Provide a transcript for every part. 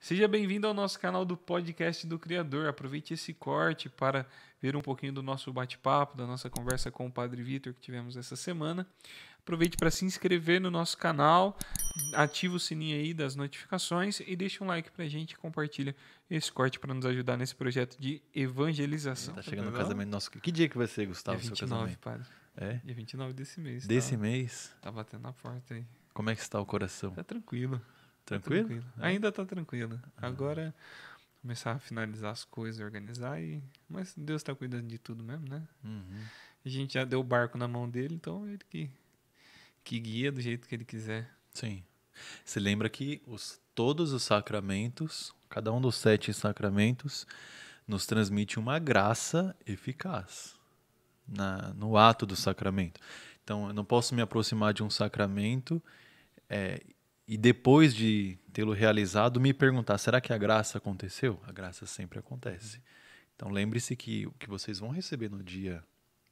Seja bem-vindo ao nosso canal do Podcast do Criador. Aproveite esse corte para ver um pouquinho do nosso bate-papo, da nossa conversa com o Padre Vitor que tivemos essa semana. Aproveite para se inscrever no nosso canal, ativa o sininho aí das notificações e deixa um like pra gente e compartilha esse corte para nos ajudar nesse projeto de evangelização. Tá chegando o casamento nosso. Que dia que vai ser, Gustavo, Dia seu 29, casamento? Padre. É? Dia 29 desse mês. Desse mês? Tá batendo na porta aí. Como é que está o coração? Tá tranquilo. Tranquilo? Tá tranquilo. É? Ainda tá tranquilo. Agora começar a finalizar as coisas, organizar e... Mas Deus tá cuidando de tudo mesmo, né? Uhum. A gente já deu o barco na mão dele, então ele que guia do jeito que ele quiser. Sim. Você lembra que todos os sacramentos, cada um dos 7 sacramentos, nos transmite uma graça eficaz no ato do sacramento. Então, eu não posso me aproximar de um sacramento e depois de tê-lo realizado, me perguntar, será que a graça aconteceu? A graça sempre acontece. Então, lembre-se que o que vocês vão receber no dia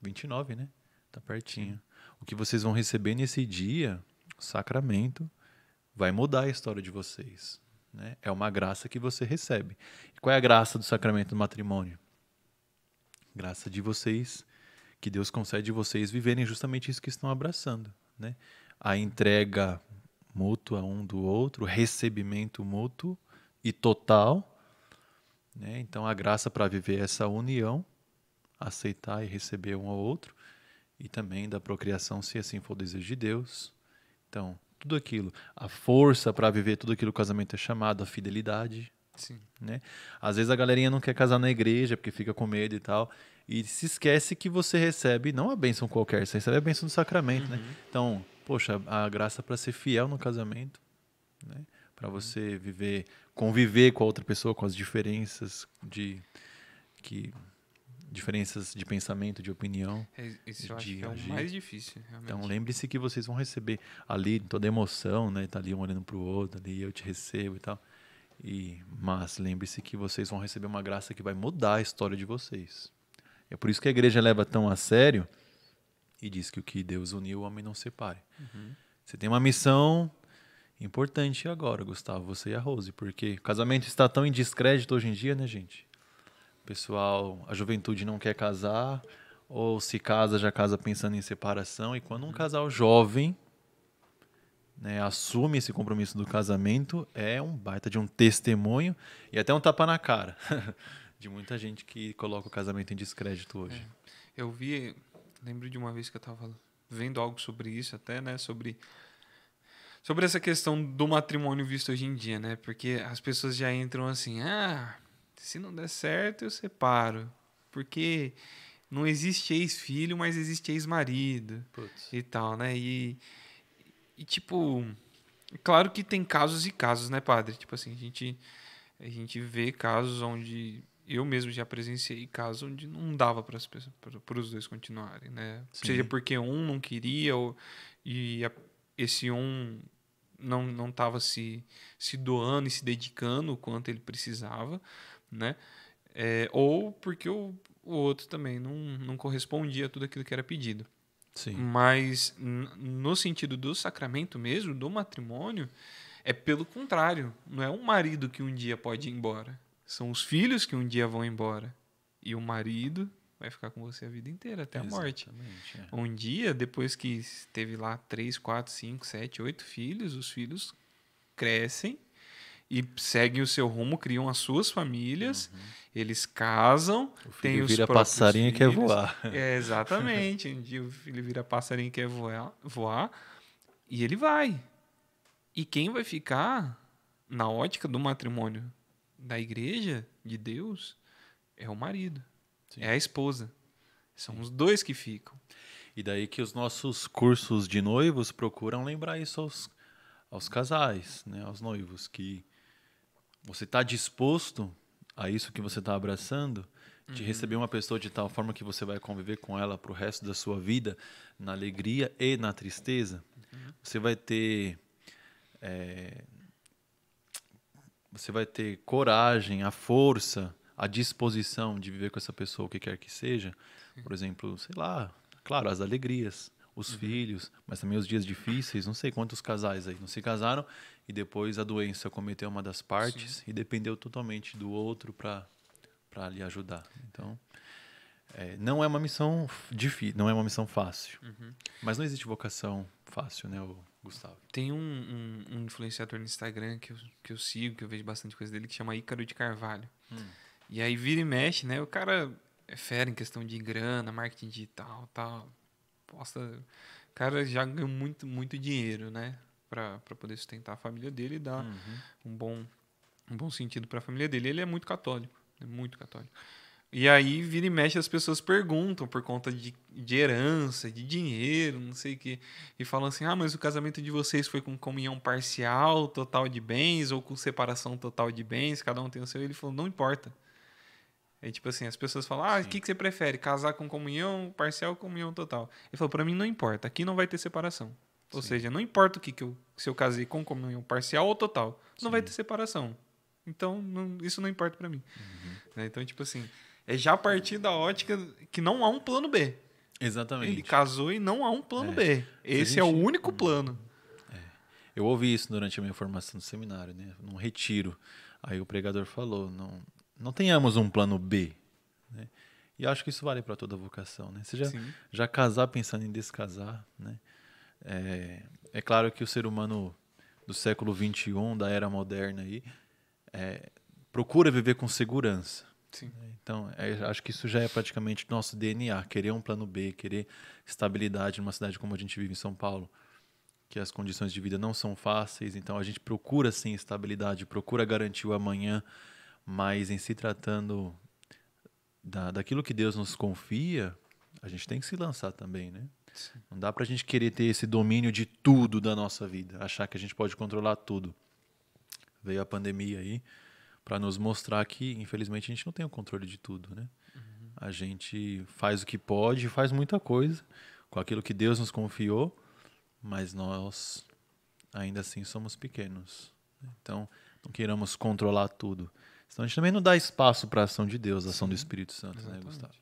29, né? Tá pertinho. Sim. O que vocês vão receber nesse dia, o sacramento, vai mudar a história de vocês. Né? É uma graça que você recebe. E qual é a graça do sacramento do matrimônio? Graça de vocês, que Deus concede vocês viverem justamente isso que estão abraçando. Né? A entrega mútua um do outro, o recebimento mútuo e total. Né? Então, a graça para viver essa união, aceitar e receber um ao outro, e também da procriação, se assim for o desejo de Deus. Então, tudo aquilo, a força para viver tudo aquilo que o casamento é chamado, a fidelidade. Sim. Né? Às vezes a galerinha não quer casar na igreja porque fica com medo e tal, e se esquece que você recebe não a bênção qualquer, você recebe a bênção do sacramento. Né? Então, poxa, a graça para ser fiel no casamento, né? Para você conviver com a outra pessoa, com as diferenças diferenças de pensamento, de opinião. Isso eu acho de que é o agir. mais difícil, realmente. Então lembre-se que vocês vão receber ali toda a emoção, né? Tá ali um olhando pro outro, ali eu te recebo e tal. Mas lembre-se que vocês vão receber uma graça que vai mudar a história de vocês. É por isso que a igreja leva tão a sério e diz que o que Deus uniu, o homem não separe. Você tem uma missão importante agora, Gustavo, você e a Rose, porque o casamento está tão em descrédito hoje em dia, né, gente? Pessoal, a juventude não quer casar, ou se casa, já casa pensando em separação. E quando um casal jovem, né, assume esse compromisso do casamento, é um baita de um testemunho e até um tapa na cara de muita gente que coloca o casamento em descrédito hoje. Eu lembro de uma vez que eu tava vendo algo sobre isso até, né, sobre essa questão do matrimônio visto hoje em dia, né? Porque as pessoas já entram assim, se não der certo, eu separo. Porque não existe ex-filho, mas existe ex-marido Putz. e tal, né? E tipo, claro que tem casos e casos, né, padre? Tipo assim, a gente vê casos onde eu mesmo já presenciei casos onde não dava para os dois continuarem, né? Sim. Seja porque um não queria esse um não estava se doando e se dedicando o quanto ele precisava, né? Ou porque o outro também não correspondia a tudo aquilo que era pedido. Sim. Mas no sentido do sacramento mesmo, do matrimônio, é pelo contrário. Não é um marido que um dia pode ir embora. São os filhos que um dia vão embora. E o marido vai ficar com você a vida inteira, até a morte. Exatamente, Um dia, depois que teve lá 3, 4, 5, 7, 8 filhos, os filhos crescem e seguem o seu rumo, criam as suas famílias, eles casam, O filho têm os vira próprios passarinho e quer filhos. voar. Exatamente. Um dia o filho vira passarinho e quer voar e ele vai. E quem vai ficar na ótica do matrimônio da igreja, de Deus, é o marido. Sim. É a esposa. São os dois que ficam. E daí que os nossos cursos de noivos procuram lembrar isso aos casais, né, aos noivos, que você está disposto a isso que você está abraçando, de receber uma pessoa de tal forma que você vai conviver com ela para o resto da sua vida, na alegria e na tristeza. Você vai ter coragem, a força, a disposição de viver com essa pessoa, o que quer que seja. Por exemplo, sei lá, claro, as alegrias, os filhos, mas também os dias difíceis. Não sei quantos casais aí não se casaram e depois a doença cometeu uma das partes e dependeu totalmente do outro para lhe ajudar. Então, não é uma missão difícil, não é uma missão fácil. Mas não existe vocação fácil, né, Gustavo? Tem um influenciador no Instagram que eu sigo, que eu vejo bastante coisa dele, que chama Ícaro de Carvalho. E aí vira e mexe, né? O cara é fera em questão de grana, marketing digital, tal. Posta, o cara já ganhou muito dinheiro, né? Pra poder sustentar a família dele e dar um bom sentido pra família dele. Ele é muito católico, muito católico. E aí, vira e mexe, as pessoas perguntam por conta de herança, de dinheiro, não sei o quê. E falam assim, mas o casamento de vocês foi com comunhão parcial, total de bens, ou com separação total de bens, cada um tem o seu. Ele falou, não importa. Aí, tipo assim, as pessoas falam, o que você prefere, casar com comunhão parcial ou comunhão total? Ele falou, pra mim não importa, aqui não vai ter separação. Ou seja, não importa se eu casei com comunhão parcial ou total, não vai ter separação. Então, isso não importa pra mim. Então, tipo assim... É já a partir da ótica que não há um plano B. Exatamente. Ele casou e não há um plano B. Esse é o único plano. Eu ouvi isso durante a minha formação no seminário, né? Num retiro. Aí o pregador falou, não tenhamos um plano B. Né? E acho que isso vale para toda vocação. Né? Você já casar pensando em descasar. Né? É claro que o ser humano do século XXI, da era moderna, aí, procura viver com segurança. Sim. Então, acho que isso já é praticamente nosso DNA, querer um plano B, querer estabilidade numa cidade como a gente vive em São Paulo, que as condições de vida não são fáceis, então a gente procura sim estabilidade, procura garantir o amanhã, mas em se tratando daquilo que Deus nos confia, a gente tem que se lançar também, né? Sim. Não dá pra gente querer ter esse domínio de tudo da nossa vida, achar que a gente pode controlar tudo. Veio a pandemia aí, para nos mostrar que, infelizmente, a gente não tem o controle de tudo, né? A gente faz o que pode, faz muita coisa com aquilo que Deus nos confiou, mas nós, ainda assim, somos pequenos. Então, não queiramos controlar tudo. Senão a gente também não dá espaço para a ação de Deus, a ação do Espírito Santo, né, Gustavo?